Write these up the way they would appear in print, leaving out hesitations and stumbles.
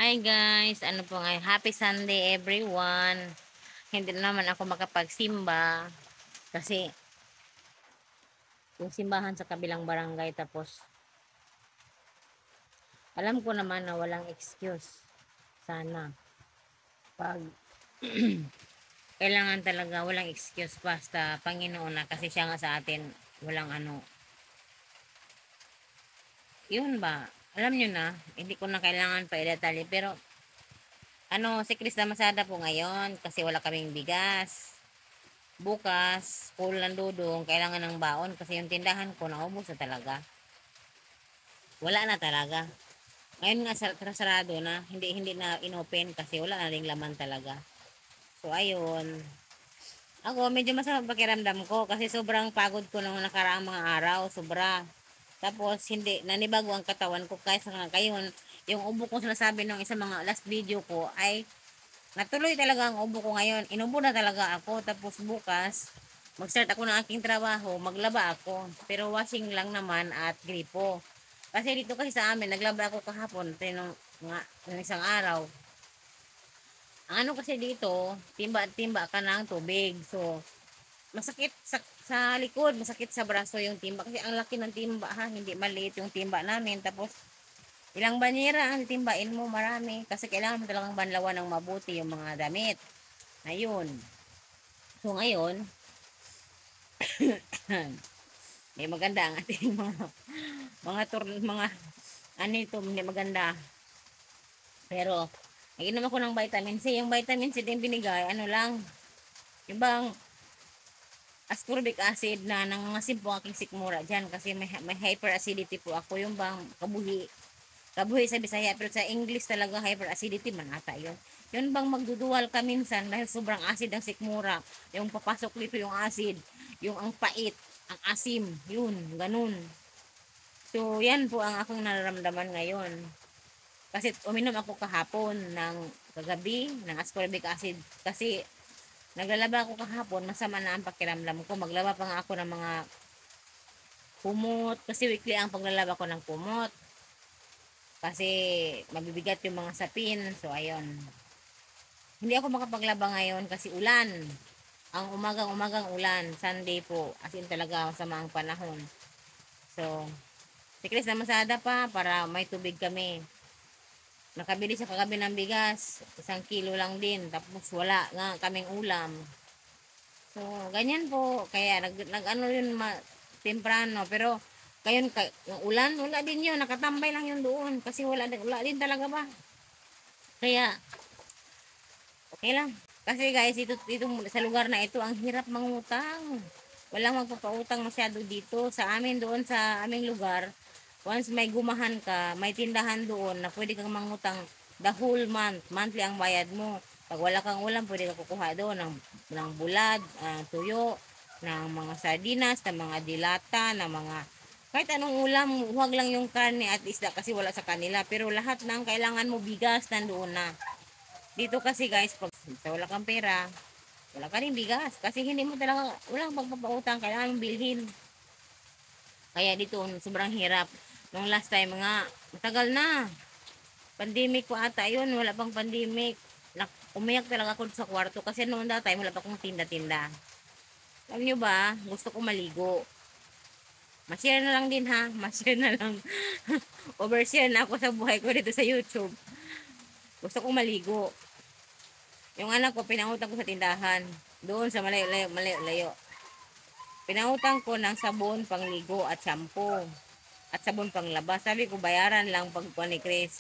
Hi guys, ano po ngayon? Happy Sunday everyone. Hindi na naman ako makapagsimba kasi yung simbahan sa kabilang barangay, tapos alam ko naman na walang excuse. Sana pag kailangan talaga walang excuse, basta Panginoon na, kasi siya nga sa atin walang ano. Yun ba? Alam nyo na, hindi ko na kailangan pa i-detalye, pero si Krista Masada po ngayon kasi wala kaming bigas. Bukas, full ng dudong, kailangan ng baon kasi yung tindahan ko naubos na talaga. Wala na talaga. Ngayon nga sarado na, hindi na inopen kasi wala na ring laman talaga. So ayun. Ako medyo masama pakiramdam ko kasi sobrang pagod ko nung nakaraang mga araw, sobra. Tapos hindi nanibago ang katawan ko kaya sa ngayon, yung ubo ko sinasabi nung isa mga last video ko ay natuloy talaga ang ubo ko ngayon. Inubo na talaga ako. Tapos bukas, mag-start ako ng aking trabaho, maglaba ako. Pero washing lang naman at gripo. Kasi dito kasi sa amin, naglaba ako kahapon, ng isang araw. Ang ano kasi dito, timba-timba ka ng tubig. So, masakit sa likod, masakit sa braso yung timba. Kasi ang laki ng timba ha, hindi maliit yung timba namin. Tapos, ilang banyera ang timbain mo, marami. Kasi kailangan mo talagang banlawan ng mabuti yung mga damit. Ayun. So ngayon, may maganda ang ating mga ano ito, hindi maganda. Pero naginom ako ng vitamin C. Yung vitamin C din binigay, ano lang, yung bang ascorbic acid na nangangasim po aking sikmura dyan kasi may hyperacidity po ako. Yung bang kabuhi sa Bisaya, pero sa English talaga hyperacidity man ata yun. Yun bang magduduwal ka minsan dahil sobrang acid ang sikmura, yung papasok dito yung acid, yung ang pait, ang asim, yun, ganun. So yan po ang akong nararamdaman ngayon, kasi uminom ako kahapon ng kagabi ng ascorbic acid kasi naglalaba ako kahapon, masama na ang pakiramdam ko. Maglaba pa nga ako ng mga kumot kasi weekly ang paglalaba ko ng kumot kasi mabibigat yung mga sapin. So ayun, hindi ako makapaglaba ngayon kasi ulan. Ang umagang ulan, Sunday po, as in talaga masama ang panahon. So si Chris na masada pa para may tubig kami. Nakabili siya kagabi ng bigas, 1 kilo lang din, tapos wala nga kaming ulam. So ganyan po, kaya nag ano yun temprano, pero ngayon yung ulan, wala din yun, nakatambay lang yun doon kasi wala din talaga ba. Kaya okay lang. Kasi guys, dito sa lugar na ito, ang hirap mangutang. Walang magpapautang masyado dito. Sa amin doon sa aming lugar, once may gumahan ka, may tindahan doon na pwede kang mangutang the whole month. Monthly ang bayad mo. Pag wala kang ulam, pwede ka kukuha doon ng bulad, tuyo, ng mga sardinas, ng mga dilata, ng mga kahit anong ulam, huwag lang yung karne at isda kasi wala sa kanila. Pero lahat ng kailangan mo bigas nandoon na. Dito kasi guys, pag wala kang pera, wala ka rin bigas. Kasi hindi mo talaga, walang pagpapautang, kailangan mong bilhin. Kaya dito, sobrang hirap. Nung last time nga, matagal na. Pandemic ko ata yun, wala pang pandemic. Umiyak talaga ako sa kwarto kasi noon dati wala pa akong tinda-tinda. Alam nyo ba, gusto ko maligo. Ma-share na lang din ha, ma-share na lang. Overshare na ako sa buhay ko dito sa YouTube. Gusto ko maligo. Yung anak ko, pinangutang ko sa tindahan. Doon sa malayo-layo. Pinangutang ko ng sabon pangligo at shampoo. At sabon panglaba. Sabi ko, bayaran lang pagkuha ni Chris.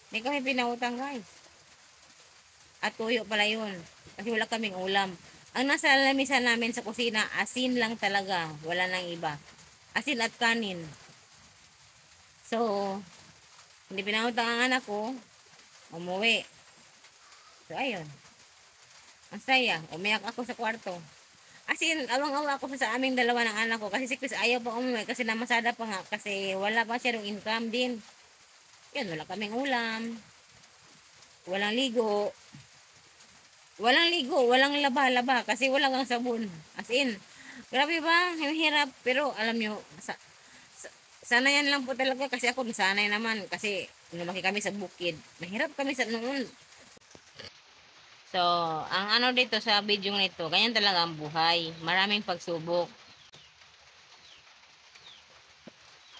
Hindi kami pinangutang guys. At tuyo pala yun. Kasi wala kaming ulam. Ang nasa lamisan namin sa kusina, asin lang talaga. Wala nang iba. Asin at kanin. So, hindi pinangutang ang anak ko. Umuwi. So, ayun. Ang saya. Umiyak ako sa kwarto. As in, awang-awa ako sa aming dalawa ng anak ko. Kasi si Chris ayaw pa umuwi. Kasi namasada pa nga. Kasi wala pa siya ng income din. Yan, wala kaming ulam. Walang ligo. Walang ligo. Walang laba-laba. Kasi wala kang sabon. As in, grabe ba? Yung hirap. Pero alam nyo, sana yan lang po talaga. Kasi ako nasanay naman. Kasi lumaki kami sa bukid. Mahirap kami sa noon. So, ang ano dito sa video nito, ganyan talaga ang buhay. Maraming pagsubok.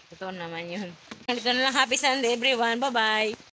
Ito naman yun. Ito na lang. Happy Sunday everyone. Bye-bye.